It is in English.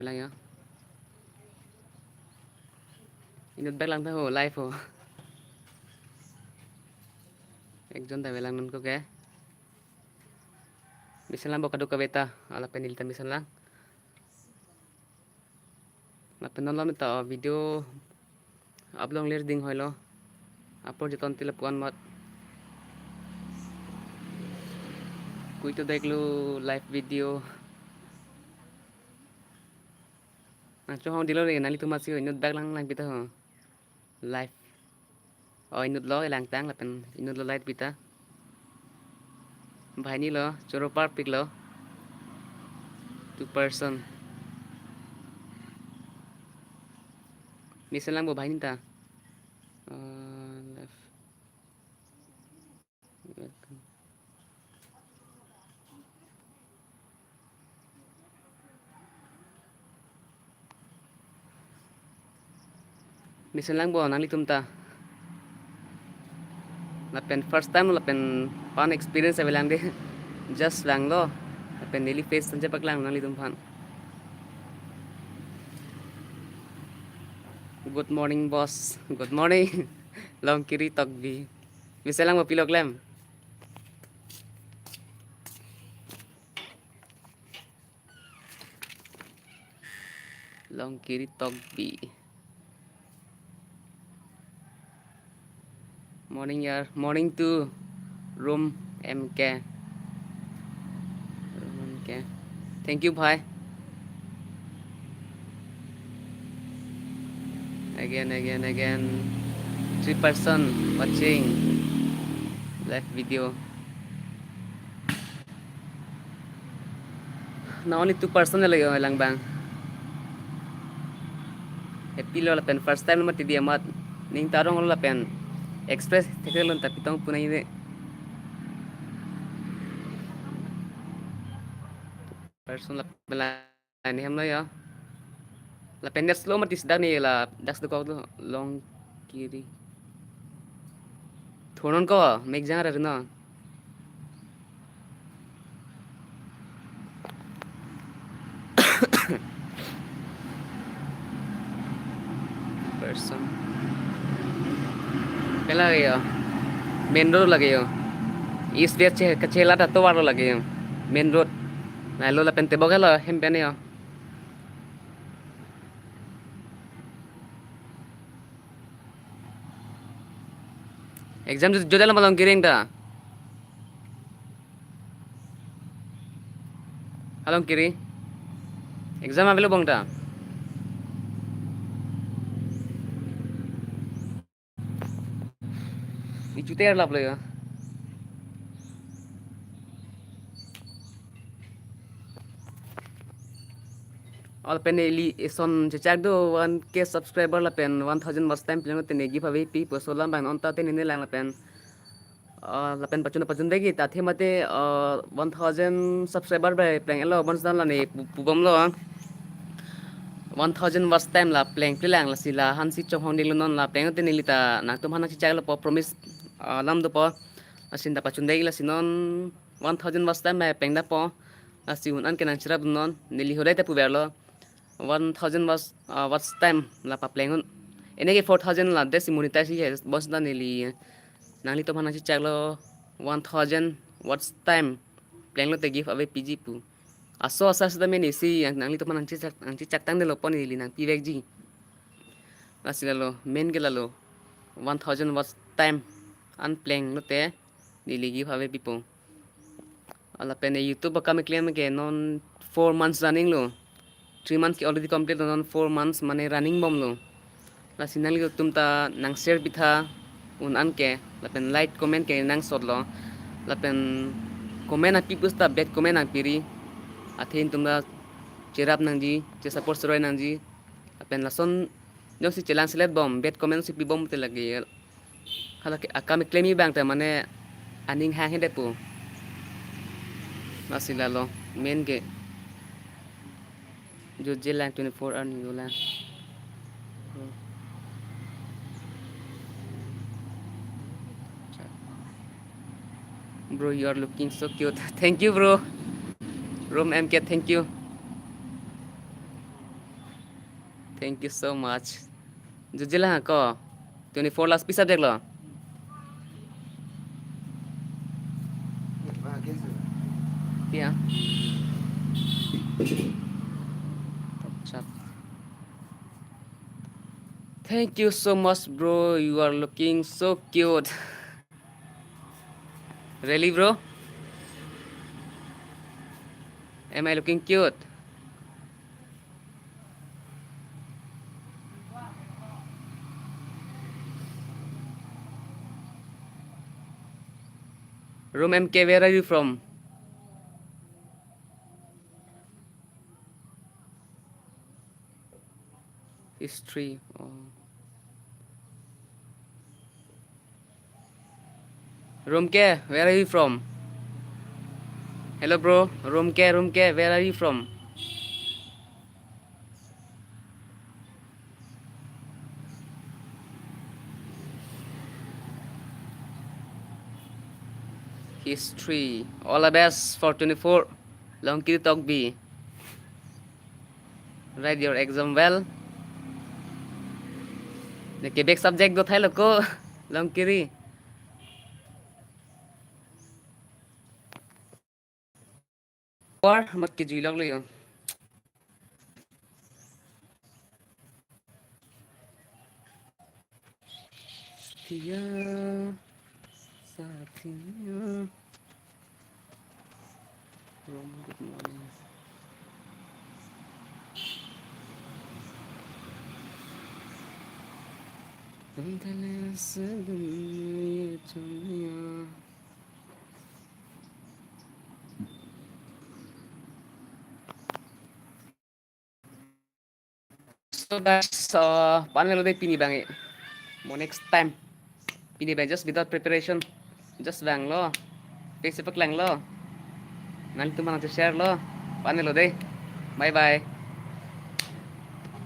lang yo. Inut back lang ta ho live ho. Ekjon ta belang nun ko ke. Bisan lang bokado ka beta ala penilita bisan lang. Na penolom ta video upload ler ding hoilo. Upload jeton tilap kuan mat. Kui to deklu live video. Na cho hong dilo le nali tu masih inut back lang bita ho. Live. Oh inut lo elang tang la pen inut lo live bita. Bhai ni lo choro par pik lo. 2 person. Bisan lang bo bhai ni ta. Left. Bisan lang bo nali tumta. Lapen first time lapen pan experience sa belang de. Just lang lo. Lapen daily face sanja pak lang nali tumpan. Good morning boss. Good morning. Long kiri togbi. Bisan lang mo pilok lem. Long kiri togbi. Morning yaar. Morning to room MK. Room MK. Thank you bhai. Again. 3 person watching live video. Now only 2 person lang bang. Happy lo lapen first time naman tidi amat. Ning tarong lo lapen express tekel lo tapitong punay ni. Person lapen la ni hamlo yo. Lapen net slow matis dak ni la dak ko lo long kiri. Thonon ko meg jang ra no. Person. Pela yo. Main road lage yo. East west kachela ta to waro lage yo. Main road. Na lo lapen te bogelo hempen yo. Exam jo dalam malong kiring ta. Halong kiri. Exam avelo bong ta. Ichute ar lap lo yo. All peneli son chechak do 1k subscriber la pen 1000 watch time plan te negi phave pi posolam ban onta te nene lang la pen pachun degi ta themate 1000 subscriber ba plan elo bonsdan la ne pubom lo 1000 watch time la plan lang la sila hansi chong hong dilu non la plan te nilita nak tum hana chechak lo po promise lam do po asin da pachun degi la sinon 1000 watch time ba plan da po asiun an kenang chirab non nili hodai te puberlo 1000 watch time la pa plengun ene ke 4000 la desi monetize hi bos da neli nangli to bhana chi chaklo 1000 watch time plenglo te give away pg pu aso asa da meni si nangli to bhana chi chaktang de lo pon neli nang pi vek ji asilalo main gelalo 1000 watch time an pleng lo te neli give away pipo ala pene youtube ka me claim ke non 4 months running lo 3 months ki already complete on 4 months mane running bom lo la sinali ko tumta nang share bitha un anke la pen like comment ke nang sot lo la pen comment a pipus ta bad comment a piri athin tumda cherap nang ji che support sroi nang ji la pen la son no si chelang select bom bad comment si pibom te lagi hala ke akame claim bang ta mane aning hang hede pu masila lo main ke जो jail 24 earning dola bro you are looking so cute thank you bro room mk thank you Thank you so much. Jujila ko. 24 last piece subject lo. Yeah. Chat. Thank you so much, bro. You are looking so cute. Really, bro? Am I looking cute? Room MK, where are you from? History. Oh. Room K, where are you from? Hello, bro. Room K, where are you from? History. All the best for 24. Long kiri talk B. Write your exam well. The back subject do thay ko. Long kiri. Or mat ki juilog lo yun. Satya. Satya. Good morning. So guys, panel udah pini bang Mau next time pini bang just without preparation, just bang lo, Facebook lang lo, nanti tuh mana share lo, panel udah, bye bye.